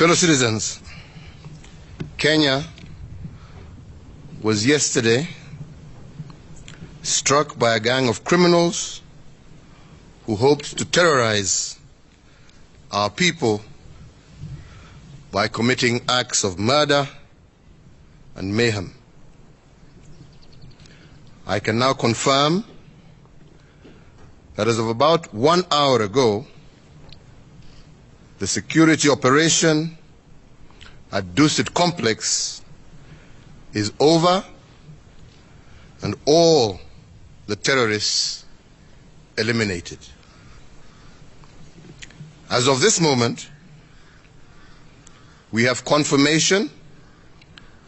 Fellow citizens, Kenya was yesterday struck by a gang of criminals who hoped to terrorize our people by committing acts of murder and mayhem. I can now confirm that as of about 1 hour ago, the security operation at Dusit Complex is over and all the terrorists eliminated. As of this moment, we have confirmation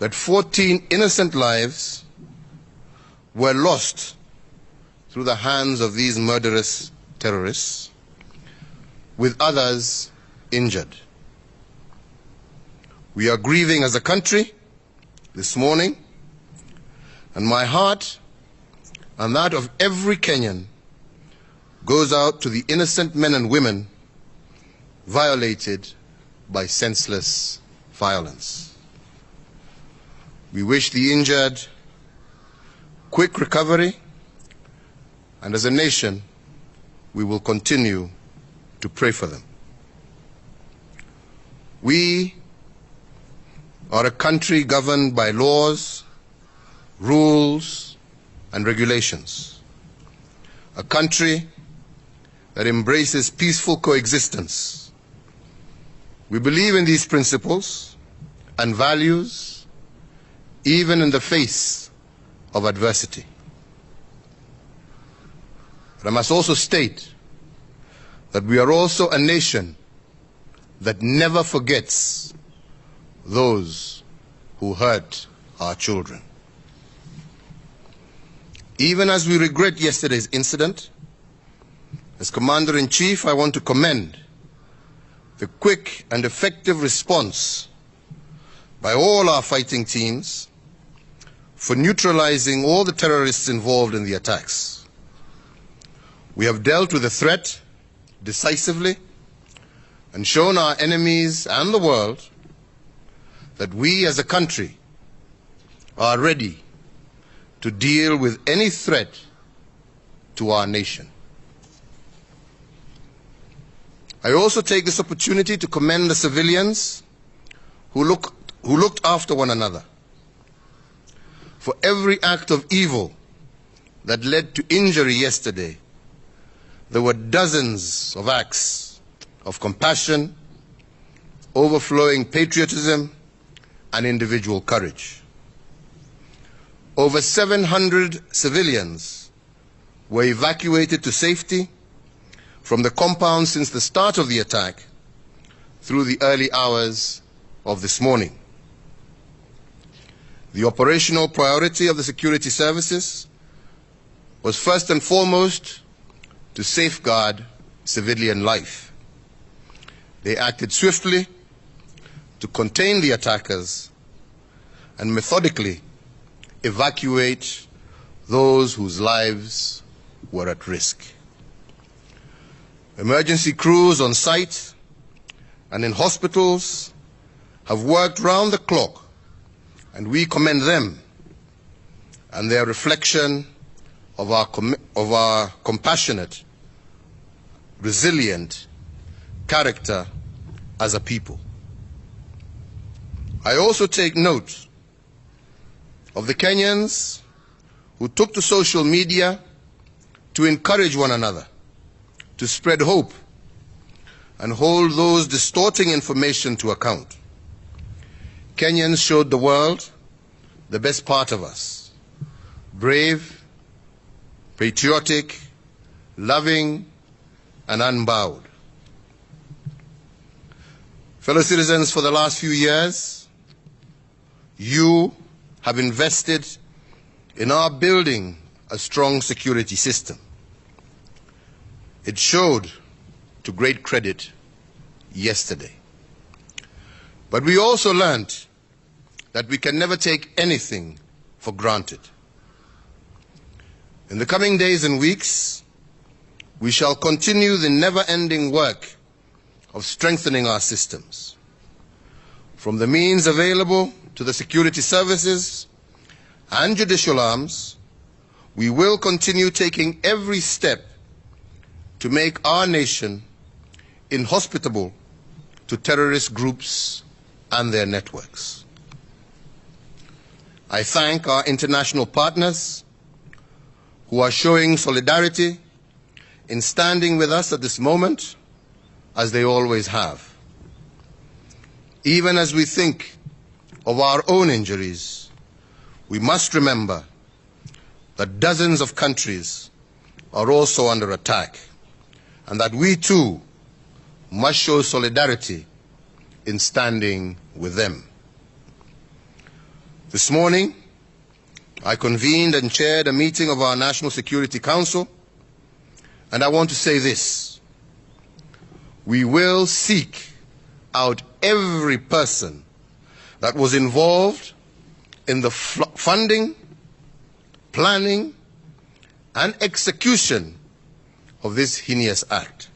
that 14 innocent lives were lost through the hands of these murderous terrorists, with others injured. We are grieving as a country this morning, and my heart and that of every Kenyan goes out to the innocent men and women violated by senseless violence. We wish the injured quick recovery, and as a nation, we will continue to pray for them. We are a country governed by laws, rules, and regulations. A country that embraces peaceful coexistence. We believe in these principles and values even in the face of adversity. But I must also state that we are also a nation that never forgets those who hurt our children. Even as we regret yesterday's incident, as Commander-in-Chief, I want to commend the quick and effective response by all our fighting teams for neutralizing all the terrorists involved in the attacks. We have dealt with the threat decisively and shown our enemies and the world that we as a country are ready to deal with any threat to our nation. I also take this opportunity to commend the civilians who looked after one another. For every act of evil that led to injury yesterday, there were dozens of acts of compassion, overflowing patriotism, and individual courage. Over 700 civilians were evacuated to safety from the compound since the start of the attack through the early hours of this morning. The operational priority of the security services was first and foremost to safeguard civilian life. They acted swiftly to contain the attackers and methodically evacuate those whose lives were at risk. Emergency crews on site and in hospitals have worked round the clock, and we commend them and their reflection of our compassionate, resilient character as a people. I also take note of the Kenyans who took to social media to encourage one another, to spread hope, and hold those distorting information to account. Kenyans showed the world the best part of us: brave, patriotic, loving, and unbowed. Fellow citizens, for the last few years, you have invested in our building a strong security system. It showed to great credit yesterday. But we also learned that we can never take anything for granted. In the coming days and weeks, we shall continue the never-ending work of strengthening our systems. from the means available to the security services and judicial arms, we will continue taking every step to make our nation inhospitable to terrorist groups and their networks. I thank our international partners who are showing solidarity in standing with us at this moment, as they always have. Even as we think of our own injuries, we must remember that dozens of countries are also under attack, and that we too must show solidarity in standing with them. This morning, I convened and chaired a meeting of our National Security Council, and I want to say this: we will seek out every person that was involved in the funding, planning, and execution of this heinous act.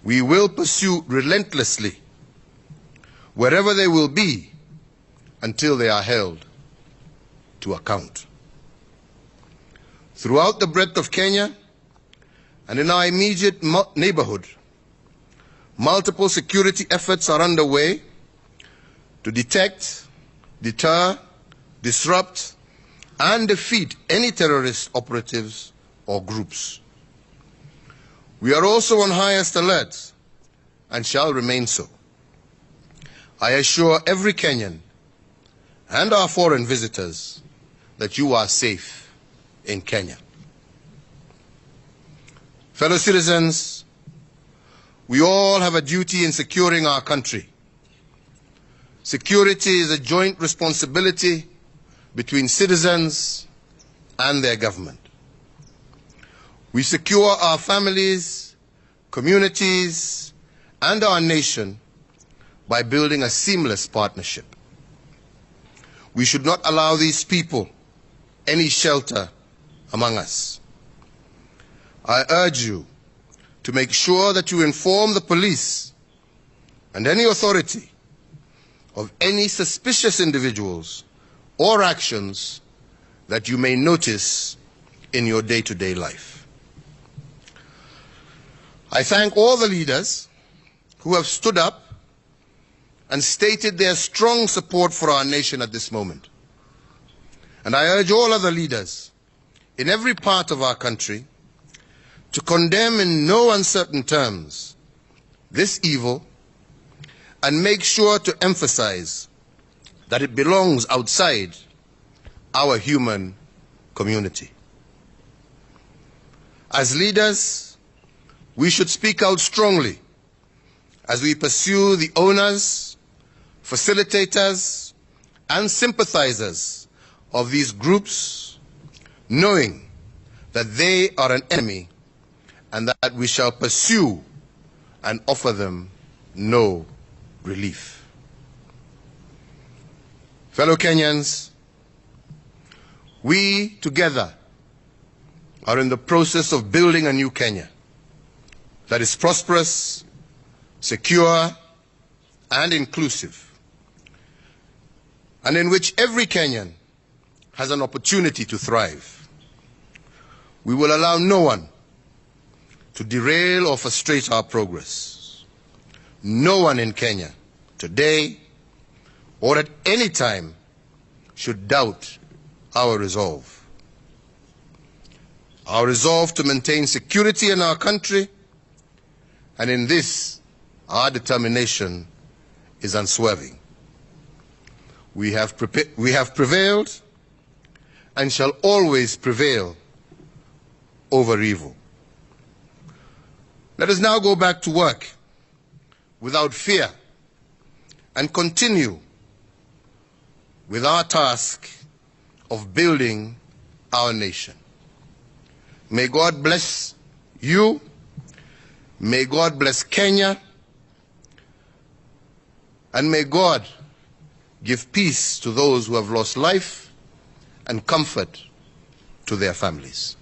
We will pursue relentlessly wherever they will be until they are held to account. Throughout the breadth of Kenya and in our immediate neighborhood, multiple security efforts are underway to detect, deter, disrupt, and defeat any terrorist operatives or groups. We are also on highest alert and shall remain so. I assure every Kenyan and our foreign visitors that you are safe in Kenya. Fellow citizens, we all have a duty in securing our country. Security is a joint responsibility between citizens and their government. We secure our families, communities, and our nation by building a seamless partnership. We should not allow these people any shelter among us. I urge you to make sure that you inform the police and any authority of any suspicious individuals or actions that you may notice in your day-to-day life. I thank all the leaders who have stood up and stated their strong support for our nation at this moment. And I urge all other leaders in every part of our country to condemn in no uncertain terms this evil and make sure to emphasize that it belongs outside our human community. As leaders, we should speak out strongly as we pursue the owners, facilitators, and sympathizers of these groups, knowing that they are an enemy and that we shall pursue and offer them no relief. Fellow Kenyans, we together are in the process of building a new Kenya that is prosperous, secure, and inclusive, and in which every Kenyan has an opportunity to thrive. We will allow no one to derail or frustrate our progress. No one in Kenya, today or at any time, should doubt our resolve. Our resolve to maintain security in our country, and in this, our determination is unswerving. We have prevailed and shall always prevail over evil. Let us now go back to work without fear and continue with our task of building our nation. May God bless you. May God bless Kenya. And may God give peace to those who have lost life and comfort to their families.